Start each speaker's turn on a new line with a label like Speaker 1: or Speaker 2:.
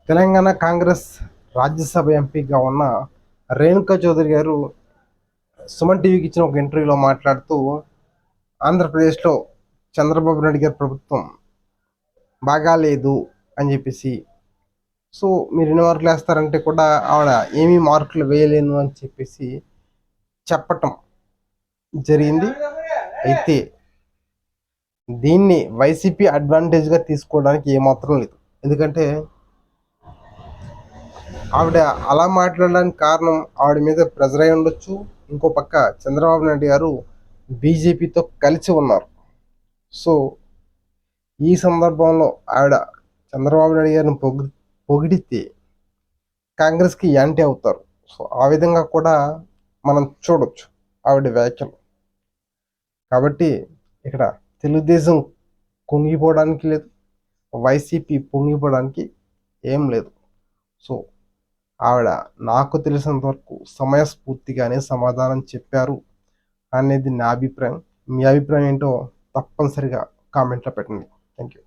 Speaker 1: తెలంగాణ కాంగ్రెస్ రాజ్యసభ ఎంపీగా ఉన్న రేణుకా చౌదరి గారు సుమన్ టీవీకి ఇచ్చిన ఒక ఇంటర్వ్యూలో మాట్లాడుతూ ఆంధ్రప్రదేశ్లో చంద్రబాబు నాయుడు గారి ప్రభుత్వం బాగాలేదు అని చెప్పేసి, సో మీరు ఎన్ని మార్కులు వేస్తారంటే కూడా ఆవిడ ఏమీ మార్కులు వేయలేను అని చెప్పేసి చెప్పటం జరిగింది. అయితే దీన్ని వైసీపీ అడ్వాంటేజ్గా తీసుకోవడానికి ఏమాత్రం లేదు. ఎందుకంటే ఆవిడ అలా మాట్లాడడానికి కారణం ఆవిడ మీద ప్రెజర్ అయి ఉండొచ్చు. ఇంకో పక్క చంద్రబాబు నాయుడు గారు బీజేపీతో కలిసి ఉన్నారు. సో ఈ సందర్భంలో ఆవిడ చంద్రబాబు నాయుడు గారిని పొగిడితే కాంగ్రెస్కి యాంటీ అవుతారు. సో ఆ విధంగా కూడా మనం చూడొచ్చు ఆవిడ వ్యాఖ్యలు. కాబట్టి ఇక్కడ తెలుగుదేశం కుంగిపోవడానికి లేదు, వైసీపీ పొంగిపోవడానికి ఏం లేదు. సో ఆవిడ నాకు తెలిసినంత వరకు సమయస్ఫూర్తిగానే సమాధానం చెప్పారు అనేది నా అభిప్రాయం. మీ అభిప్రాయం ఏంటో తప్పనిసరిగా కామెంట్లో పెట్టండి. Thank you.